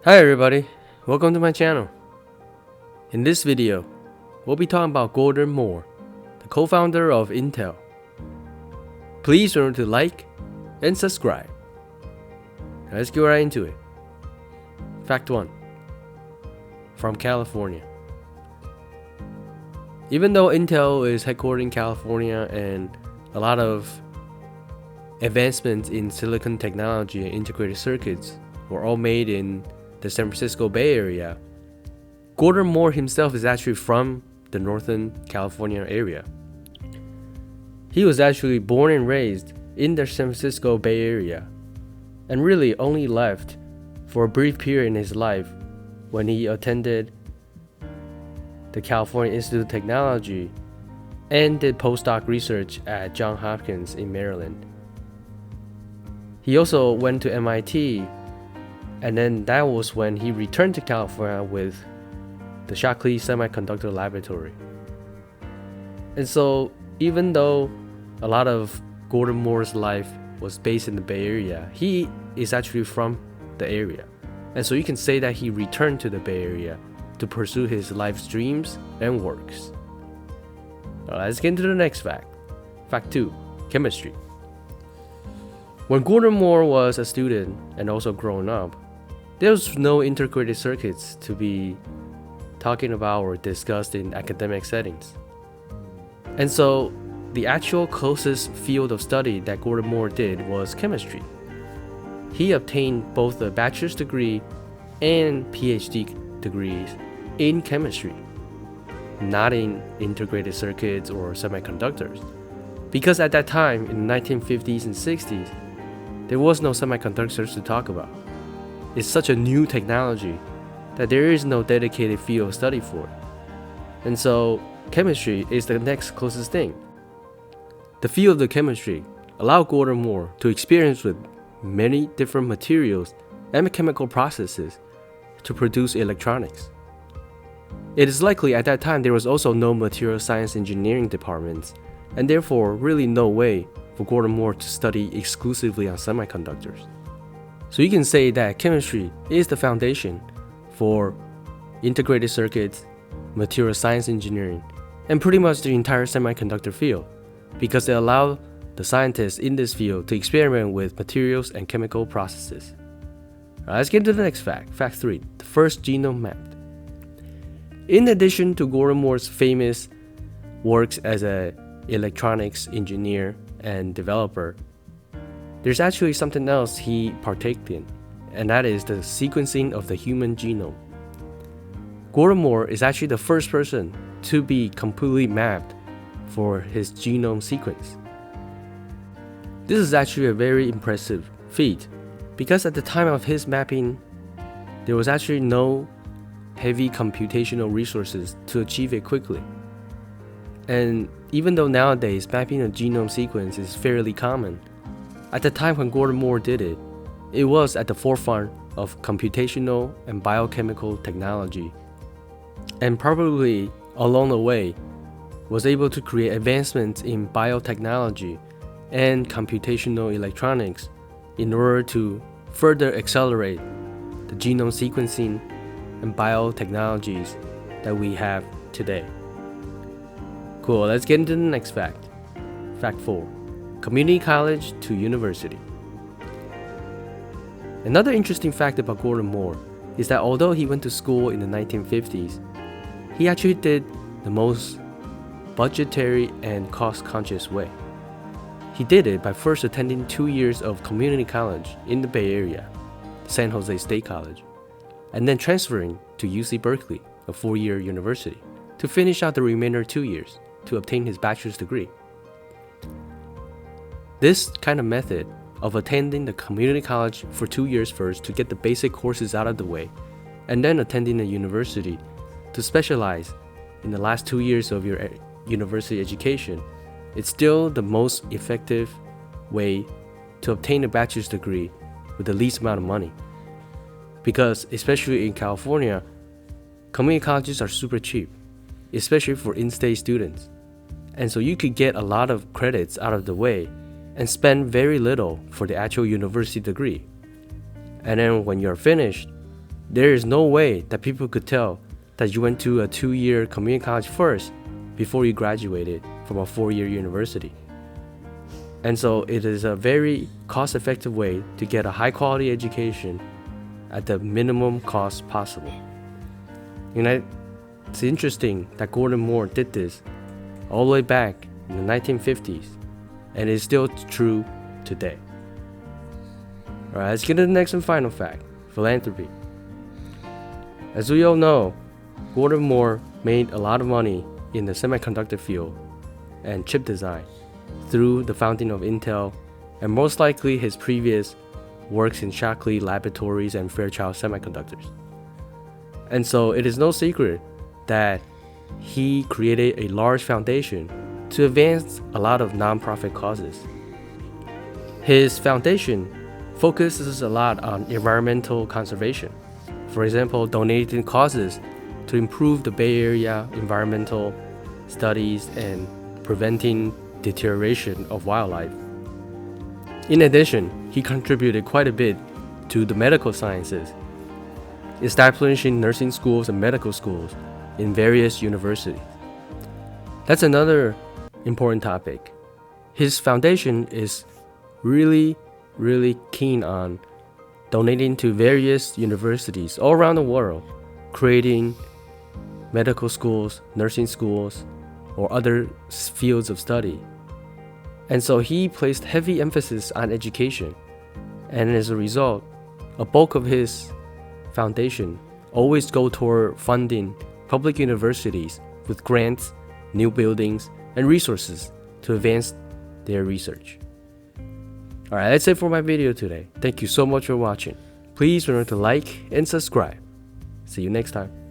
Hi everybody, welcome to my channel. In this video, we'll be talking about Gordon Moore, the co-founder of Intel. Please remember to like and subscribe. Let's get right into it. Fact 1. From California. Even though Intel is headquartered in California and a lot of advancements in silicon technology and integrated circuits were all made in the San Francisco Bay Area, Gordon Moore himself is actually from the Northern California area. He was actually born and raised in the San Francisco Bay Area and really only left for a brief period in his life when he attended the California Institute of Technology and did postdoc research at Johns Hopkins in Maryland. He also went to MIT, and then that was when he returned to California with the Shockley Semiconductor Laboratory. And so, even though a lot of Gordon Moore's life was based in the Bay Area, he is actually from the area. And so you can say that he returned to the Bay Area to pursue his life's dreams and works. Let's get into the next fact. Fact 2. Chemistry. When Gordon Moore was a student and also growing up, there was no integrated circuits to be talking about or discussed in academic settings. And so the actual closest field of study that Gordon Moore did was chemistry. He obtained both a bachelor's degree and PhD degrees in chemistry, not in integrated circuits or semiconductors. Because at that time, in the 1950s and 60s, there was no semiconductors to talk about. It's such a new technology that there is no dedicated field of study for it. And so chemistry is the next closest thing. The field of chemistry allowed Gordon Moore to experience with many different materials and chemical processes to produce electronics. It is likely at that time there was also no material science engineering departments, and therefore really no way for Gordon Moore to study exclusively on semiconductors. So you can say that chemistry is the foundation for integrated circuits, material science engineering, and pretty much the entire semiconductor field, because it allowed the scientists in this field to experiment with materials and chemical processes. Let's get to the next fact. Fact 3. The first genome mapped. In addition to Gordon Moore's famous works as an electronics engineer and developer, there's actually something else he partaked in, and that is the sequencing of the human genome. Gordon Moore is actually the first person to be completely mapped for his genome sequence. This is actually a very impressive feat, because at the time of his mapping, there was actually no heavy computational resources to achieve it quickly. And even though nowadays mapping a genome sequence is fairly common, at the time when Gordon Moore did it, it was at the forefront of computational and biochemical technology, and probably along the way was able to create advancements in biotechnology and computational electronics in order to further accelerate the genome sequencing and biotechnologies that we have today. Cool, let's get into the next fact. Fact 4. Community college to university. Another interesting fact about Gordon Moore is that although he went to school in the 1950s, he actually did the most budgetary and cost-conscious way. He did it by first attending 2 years of community college in the Bay Area, San Jose State College, and then transferring to UC Berkeley, a 4-year university, to finish out the remainder 2 years to obtain his bachelor's degree. This kind of method of attending the community college for 2 years first to get the basic courses out of the way, and then attending a university to specialize in the last 2 years of your university education, it's still the most effective way to obtain a bachelor's degree with the least amount of money. Because especially in California, community colleges are super cheap, especially for in-state students. And so you could get a lot of credits out of the way and spend very little for the actual university degree. And then when you're finished, there is no way that people could tell that you went to a 2-year community college first before you graduated from a 4-year university. And so it is a very cost-effective way to get a high-quality education at the minimum cost possible. It's interesting that Gordon Moore did this all the way back in the 1950s, and it's still true today. Alright, let's get to the next and final fact: philanthropy. As we all know, Gordon Moore made a lot of money in the semiconductor field and chip design through the founding of Intel, and most likely his previous works in Shockley Laboratories and Fairchild Semiconductors. And so it is no secret that he created a large foundation to advance a lot of nonprofit causes. His foundation focuses a lot on environmental conservation. For example, donating causes to improve the Bay Area environmental studies and preventing deterioration of wildlife. In addition, he contributed quite a bit to the medical sciences, establishing nursing schools and medical schools in various universities. That's another important topic. His foundation is really keen on donating to various universities all around the world, creating medical schools, nursing schools, or other fields of study. And so he placed heavy emphasis on education, and as a result, a bulk of his foundation always go toward funding public universities with grants, new buildings, and resources to advance their research. Alright, that's it for my video today. Thank you so much for watching. Please remember to like and subscribe. See you next time.